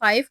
5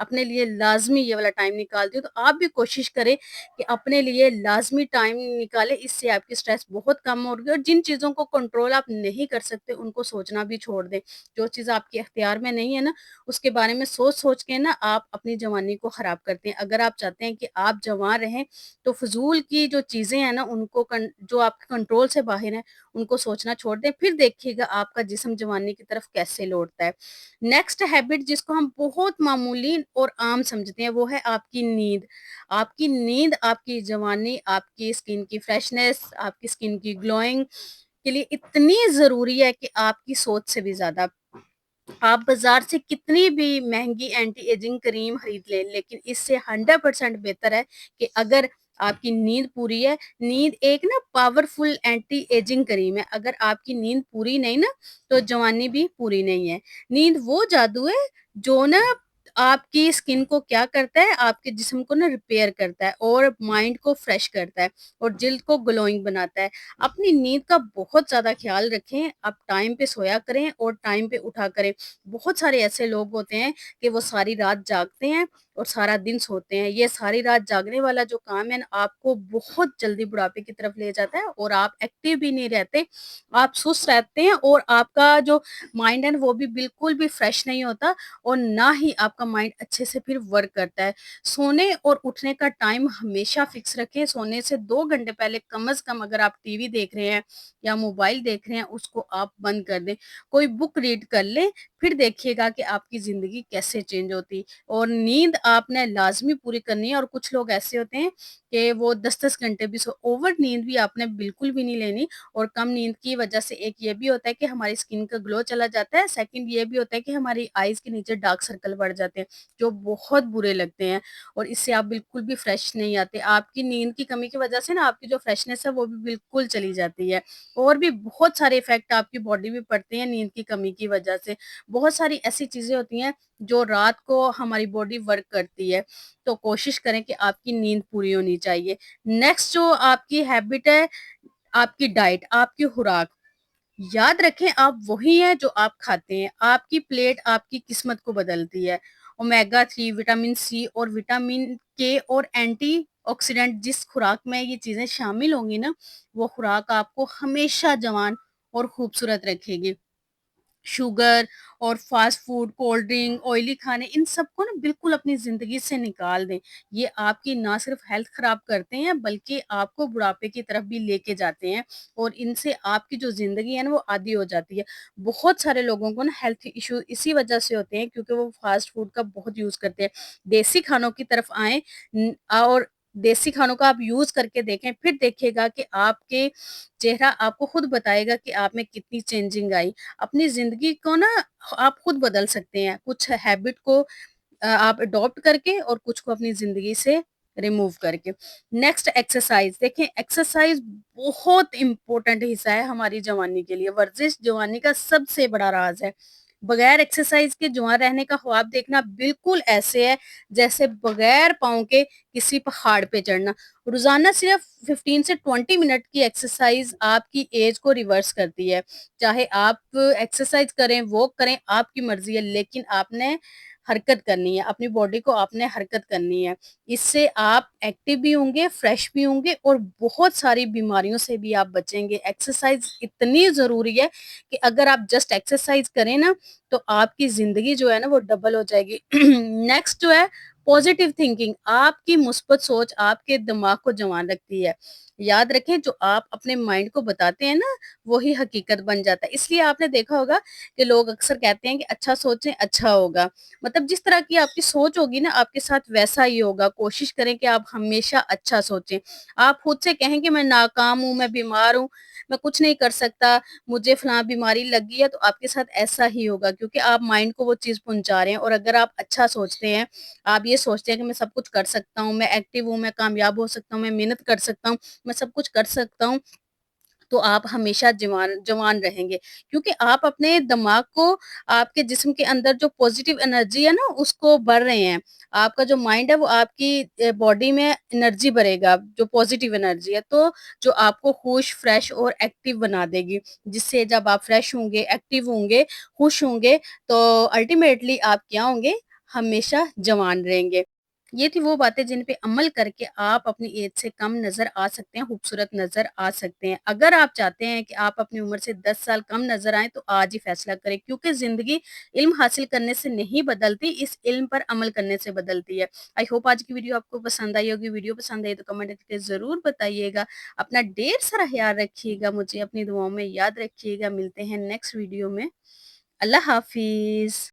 اپنے لیے لازمی یہ والا ٹائم نکالتی ہوں، تو آپ بھی کوشش کریں کہ اپنے لیے لازمی ٹائم نکالیں، اس سے آپ کی اسٹریس بہت کم ہوگی، اور جن چیزوں کو کنٹرول آپ نہیں کر سکتے ان کو سوچنا بھی چھوڑ دیں۔ جو چیز آپ کے اختیار میں نہیں ہے نا، اس کے بارے میں سوچ سوچ کے نا آپ اپنی جوانی کو خراب کرتے ہیں۔ اگر آپ چاہتے ہیں کہ آپ جوان رہیں تو فضول کی جو چیزیں ہیں نا ان کو جو آپ کے کنٹرول سے باہر ہیں ان کو سوچنا چھوڑ دیں، پھر دیکھیے گا آپ کا جسم جوانی کی طرف کیسے لوٹتا ہے۔ نیکسٹ ہیبٹ جس کو ہم بہت معمولی اور عام سمجھتے ہیں وہ ہے آپ کی نیند۔ آپ کی نیند آپ کی جوانی، آپ کی اسکن کی فریشنس، آپ کی اسکن کی گلوئنگ کے لیے اتنی ضروری ہے کہ آپ کی سوچ سے بھی زیادہ۔ آپ بازار سے کتنی بھی مہنگی اینٹی ایجنگ کریم خرید لیں لیکن اس سے 100% بہتر ہے کہ اگر آپ کی نیند پوری ہے۔ نیند ایک نا پاورفل اینٹی ایجنگ کریم ہے، اگر آپ کی نیند پوری نہیں نا تو جوانی بھی پوری نہیں ہے۔ نیند وہ جادو ہے جو نا آپ کی اسکن کو کیا کرتا ہے، آپ کے جسم کو نا ریپیئر کرتا ہے اور مائنڈ کو فریش کرتا ہے اور جلد کو گلوئنگ بناتا ہے۔ اپنی نیند کا بہت زیادہ خیال رکھیں، آپ ٹائم پہ سویا کریں اور ٹائم پہ اٹھا کریں۔ بہت سارے ایسے لوگ ہوتے ہیں کہ وہ ساری رات جاگتے ہیں اور سارا دن سوتے ہیں۔ یہ ساری رات جاگنے والا جو کام ہے نا آپ کو بہت جلدی بڑھاپے کی طرف لے جاتا ہے اور آپ ایکٹیو بھی نہیں رہتے، آپ سست رہتے ہیں اور آپ کا جو مائنڈ ہے نا وہ بھی بالکل بھی فریش نہیں ہوتا اور نہ ہی آپ کا مائنڈ اچھے سے پھر ورک کرتا ہے۔ سونے اور اٹھنے کا ٹائم ہمیشہ فکس رکھیں۔ سونے سے 2 گھنٹے پہلے کم از کم اگر آپ ٹی وی دیکھ رہے ہیں یا موبائل دیکھ رہے ہیں اس کو آپ بند کر دیں، کوئی بک ریڈ کر لیں، پھر دیکھیے گا کہ آپ کی زندگی کیسے چینج ہوتی۔ اور نیند آپ نے لازمی پوری کرنی ہے، اور کچھ لوگ ایسے ہوتے ہیں کہ وہ 10 10 گھنٹے بھی اوور نیند بھی آپ نے بالکل بھی نہیں لینی۔ اور کم نیند کی وجہ سے ایک یہ بھی ہوتا ہے کہ ہماری اسکن کا گلو چلا جاتا ہے، سیکنڈ یہ بھی ہوتا ہے کہ ہماری آئیز کے نیچے ڈارک سرکل بڑھ جاتے ہیں جو بہت برے لگتے ہیں اور اس سے آپ بالکل بھی فریش نہیں آتے۔ آپ کی نیند کی کمی کی وجہ سے نا آپ کی جو فریشنس ہے وہ بھی بالکل چلی جاتی ہے، اور بھی بہت سارے افیکٹ آپ کی باڈی میں پڑتے ہیں نیند کی کمی کی وجہ سے۔ بہت ساری ایسی چیزیں ہوتی ہیں جو رات کو ہماری باڈی ورک کرتی ہے، تو کوشش کریں کہ آپ کی نیند پوری ہونی چاہیے۔ نیکسٹ جو آپ کی ہیبٹ ہے، آپ کی ڈائٹ، آپ کی خوراک۔ یاد رکھیں آپ وہی ہیں جو آپ کھاتے ہیں، آپ کی پلیٹ آپ کی قسمت کو بدلتی ہے۔ اومیگا 3، وٹامن سی اور وٹامن کے اور اینٹی آکسیڈنٹ جس خوراک میں یہ چیزیں شامل ہوں گی نا وہ خوراک آپ کو ہمیشہ جوان اور خوبصورت رکھے گی۔ شوگر اور فاسٹ فوڈ، کولڈ ڈرنک، آئلی کھانے، ان سب کو نا بالکل اپنی زندگی سے نکال دیں۔ یہ آپ کی نہ صرف ہیلتھ خراب کرتے ہیں بلکہ آپ کو بڑھاپے کی طرف بھی لے کے جاتے ہیں، اور ان سے آپ کی جو زندگی ہے نا وہ آدھی ہو جاتی ہے۔ بہت سارے لوگوں کو نا ہیلتھ ایشو اسی وجہ سے ہوتے ہیں کیونکہ وہ فاسٹ فوڈ کا بہت یوز کرتے ہیں۔ دیسی کھانوں کی طرف آئیں اور دیسی کھانوں کا آپ یوز کر کے دیکھیں، پھر دیکھیے گا کہ آپ کے چہرہ آپ کو خود بتائے گا کہ آپ میں کتنی چینجنگ آئی۔ اپنی زندگی کو نا آپ خود بدل سکتے ہیں، کچھ ہیبٹ کو آپ اڈاپٹ کر کے اور کچھ کو اپنی زندگی سے ریموو کر کے۔ نیکسٹ ایکسرسائز، دیکھیں ایکسرسائز بہت امپورٹنٹ حصہ ہے ہماری جوانی کے لیے۔ ورزش جوانی کا سب سے بڑا راز ہے۔ بغیر ایکسرسائز کے جوان رہنے کا خواب دیکھنا بالکل ایسے ہے جیسے بغیر پاؤں کے کسی پہاڑ پہ چڑھنا۔ روزانہ صرف 15 سے 20 منٹ کی ایکسرسائز آپ کی ایج کو ریورس کرتی ہے۔ چاہے آپ ایکسرسائز کریں، واک کریں، آپ کی مرضی ہے، لیکن آپ نے حرکت کرنی ہے، اپنی باڈی کو آپ نے حرکت کرنی ہے۔ اس سے آپ ایکٹیو بھی ہوں گے، فریش بھی ہوں گے اور بہت ساری بیماریوں سے بھی آپ بچیں گے۔ ایکسرسائز اتنی ضروری ہے کہ اگر آپ جسٹ ایکسرسائز کریں نا تو آپ کی زندگی جو ہے نا وہ ڈبل ہو جائے گی۔ نیکسٹ جو ہے پازیٹیو تھنکنگ، آپ کی مثبت سوچ آپ کے دماغ کو جوان رکھتی ہے۔ یاد رکھیں جو آپ اپنے مائنڈ کو بتاتے ہیں نا وہی حقیقت بن جاتا ہے۔ اس لیے آپ نے دیکھا ہوگا کہ لوگ اکثر کہتے ہیں کہ اچھا سوچیں اچھا ہوگا، مطلب جس طرح کی آپ کی سوچ ہوگی نا آپ کے ساتھ ویسا ہی ہوگا۔ کوشش کریں کہ آپ ہمیشہ اچھا سوچیں۔ آپ خود سے کہیں کہ میں ناکام ہوں، میں بیمار ہوں، میں کچھ نہیں کر سکتا، مجھے فلاں بیماری لگی ہے، تو آپ کے ساتھ ایسا ہی ہوگا کیونکہ آپ مائنڈ کو وہ چیز پہنچا رہے ہیں۔ اور اگر آپ اچھا سوچتے ہیں، آپ یہ سوچتے ہیں کہ میں سب کچھ کر سکتا ہوں، میں ایکٹیو ہوں، میں کامیاب ہو سکتا ہوں، میں محنت کر سکتا ہوں، میں سب کچھ کر سکتا ہوں، تو آپ ہمیشہ جوان رہیں گے کیونکہ آپ اپنے دماغ کو، آپ کے جسم کے اندر جو پوزیٹیو انرجی ہے نا اس کو بڑھ رہے ہیں۔ آپ کا جو مائنڈ ہے وہ آپ کی باڈی میں انرجی بھرے گا، جو پوزیٹیو انرجی ہے، تو جو آپ کو خوش، فریش اور ایکٹیو بنا دے گی، جس سے جب آپ فریش ہوں گے، ایکٹیو ہوں گے، خوش ہوں گے، تو الٹیمیٹلی آپ کیا ہوں گے؟ ہمیشہ جوان رہیں گے۔ یہ تھی وہ باتیں جن پہ عمل کر کے آپ اپنی ایج سے کم نظر آ سکتے ہیں، خوبصورت نظر آ سکتے ہیں۔ اگر آپ چاہتے ہیں کہ آپ اپنی عمر سے 10 سال کم نظر آئیں تو آج ہی فیصلہ کریں، کیونکہ زندگی علم حاصل کرنے سے نہیں بدلتی، اس علم پر عمل کرنے سے بدلتی ہے۔ آئی ہوپ آج کی ویڈیو آپ کو پسند آئی ہوگی۔ ویڈیو پسند آئی تو کمنٹ کر کے ضرور بتائیے گا۔ اپنا ڈھیر سارا خیال رکھیے گا، مجھے اپنی دعاؤں میں یاد رکھیے گا۔ ملتے ہیں نیکسٹ ویڈیو میں۔ اللہ حافظ۔